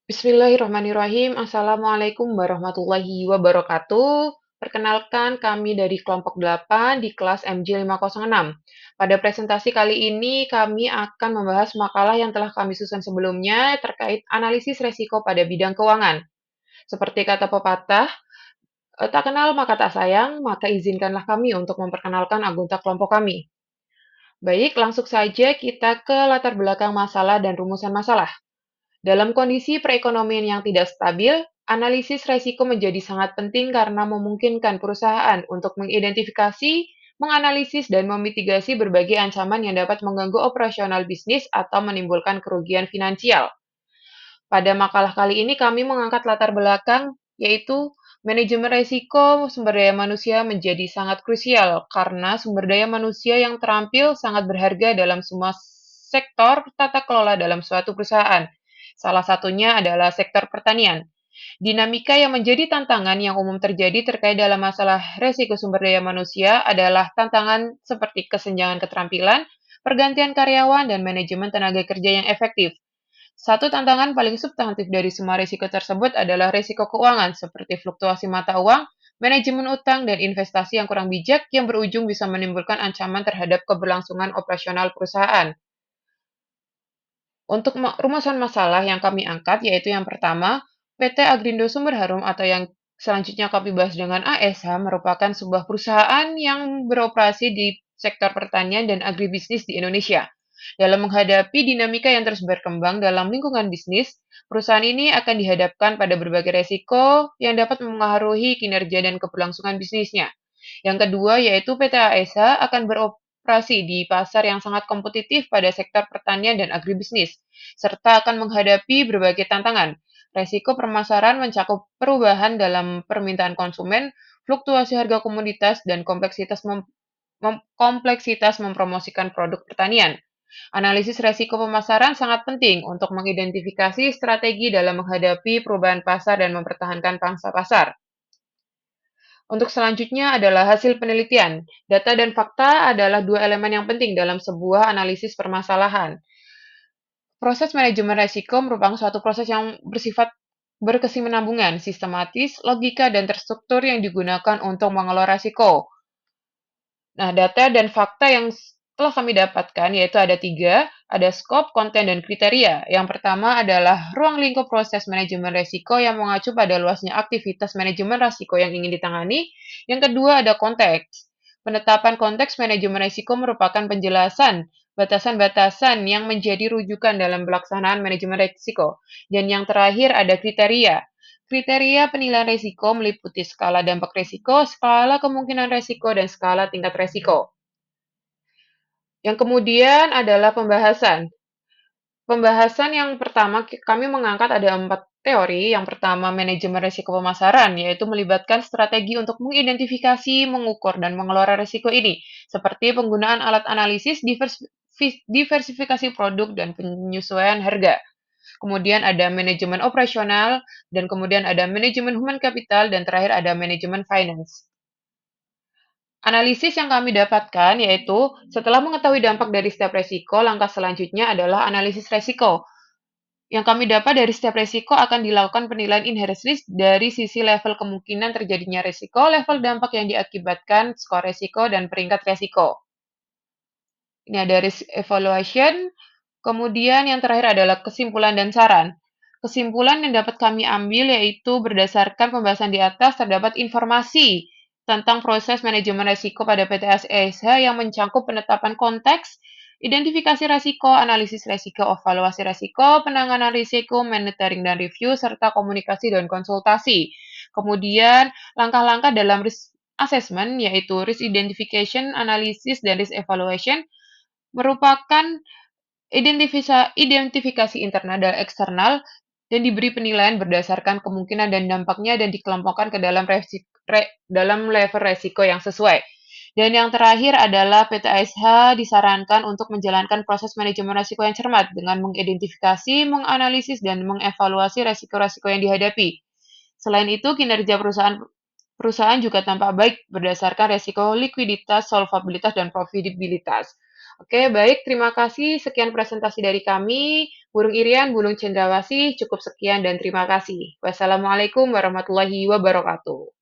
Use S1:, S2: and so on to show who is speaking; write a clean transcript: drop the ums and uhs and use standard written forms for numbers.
S1: Bismillahirrahmanirrahim. Assalamualaikum warahmatullahi wabarakatuh. Perkenalkan, kami dari kelompok 8 di kelas MJ506. Pada presentasi kali ini, kami akan membahas makalah yang telah kami susun sebelumnya terkait analisis resiko pada bidang keuangan. Seperti kata pepatah, tak kenal maka tak sayang, maka izinkanlah kami untuk memperkenalkan anggota kelompok kami. Baik, langsung saja kita ke latar belakang masalah dan rumusan masalah. Dalam kondisi perekonomian yang tidak stabil, analisis resiko menjadi sangat penting karena memungkinkan perusahaan untuk mengidentifikasi, menganalisis, dan memitigasi berbagai ancaman yang dapat mengganggu operasional bisnis atau menimbulkan kerugian finansial. Pada makalah kali ini kami mengangkat latar belakang, yaitu manajemen risiko sumber daya manusia menjadi sangat krusial karena sumber daya manusia yang terampil sangat berharga dalam semua sektor tata kelola dalam suatu perusahaan. Salah satunya adalah sektor pertanian. Dinamika yang menjadi tantangan yang umum terjadi terkait dalam masalah risiko sumber daya manusia adalah tantangan seperti kesenjangan keterampilan, pergantian karyawan, dan manajemen tenaga kerja yang efektif. Satu tantangan paling substantif dari semua risiko tersebut adalah risiko keuangan, seperti fluktuasi mata uang, manajemen utang, dan investasi yang kurang bijak yang berujung bisa menimbulkan ancaman terhadap keberlangsungan operasional perusahaan. Untuk rumusan masalah yang kami angkat, yaitu yang pertama, PT Agrindo Sumber Harum atau yang selanjutnya kami bahas dengan ASH merupakan sebuah perusahaan yang beroperasi di sektor pertanian dan agribisnis di Indonesia. Dalam menghadapi dinamika yang terus berkembang dalam lingkungan bisnis, perusahaan ini akan dihadapkan pada berbagai resiko yang dapat mempengaruhi kinerja dan keberlangsungan bisnisnya. Yang kedua, yaitu PT ASH akan beroperasi di pasar yang sangat kompetitif pada sektor pertanian dan agribisnis, serta akan menghadapi berbagai tantangan. Resiko permasalahan mencakup perubahan dalam permintaan konsumen, fluktuasi harga komoditas, dan kompleksitas mempromosikan produk pertanian. Analisis resiko pemasaran sangat penting untuk mengidentifikasi strategi dalam menghadapi perubahan pasar dan mempertahankan pangsa pasar. Untuk selanjutnya adalah hasil penelitian. Data dan fakta adalah dua elemen yang penting dalam sebuah analisis permasalahan. Proses manajemen risiko merupakan suatu proses yang bersifat berkesinambungan, sistematis, logika, dan terstruktur yang digunakan untuk mengelola risiko. Nah, data dan fakta yang telah kami dapatkan yaitu ada tiga, ada skop, konten, dan kriteria. Yang pertama adalah ruang lingkup proses manajemen risiko yang mengacu pada luasnya aktivitas manajemen risiko yang ingin ditangani. Yang kedua ada konteks. Penetapan konteks manajemen risiko merupakan penjelasan batasan-batasan yang menjadi rujukan dalam pelaksanaan manajemen risiko. Dan yang terakhir ada kriteria. Kriteria penilaian risiko meliputi skala dampak risiko, skala kemungkinan risiko, dan skala tingkat risiko. Yang kemudian adalah pembahasan. Pembahasan yang pertama kami mengangkat ada 4 teori. Yang pertama manajemen risiko pemasaran, yaitu melibatkan strategi untuk mengidentifikasi, mengukur, dan mengelola risiko ini, seperti penggunaan alat analisis, diversifikasi produk, dan penyesuaian harga. Kemudian ada manajemen operasional, dan kemudian ada manajemen human capital, dan terakhir ada manajemen finance. Analisis yang kami dapatkan yaitu setelah mengetahui dampak dari setiap resiko, langkah selanjutnya adalah analisis resiko. Yang kami dapat dari setiap resiko akan dilakukan penilaian inherent risk dari sisi level kemungkinan terjadinya resiko, level dampak yang diakibatkan, skor resiko, dan peringkat resiko. Ini ada risk evaluation. Kemudian yang terakhir adalah kesimpulan dan saran. Kesimpulan yang dapat kami ambil yaitu berdasarkan pembahasan di atas terdapat informasi tentang proses manajemen risiko pada PT ASH yang mencakup penetapan konteks, identifikasi risiko, analisis risiko, evaluasi risiko, penanganan risiko, monitoring dan review, serta komunikasi dan konsultasi. Kemudian langkah-langkah dalam risk assessment yaitu risk identification, analysis, dan risk evaluation merupakan identifikasi internal dan eksternal dan diberi penilaian berdasarkan kemungkinan dan dampaknya dan dikelompokkan ke dalam level resiko yang sesuai. Dan yang terakhir adalah PT ASH disarankan untuk menjalankan proses manajemen risiko yang cermat dengan mengidentifikasi, menganalisis, dan mengevaluasi risiko-risiko yang dihadapi. Selain itu, kinerja perusahaan juga tampak baik berdasarkan risiko likuiditas, solvabilitas, dan profitabilitas. Oke, baik. Terima kasih. Sekian presentasi dari kami. Burung irian, burung cendrawasih, cukup sekian dan terima kasih. Wassalamualaikum warahmatullahi wabarakatuh.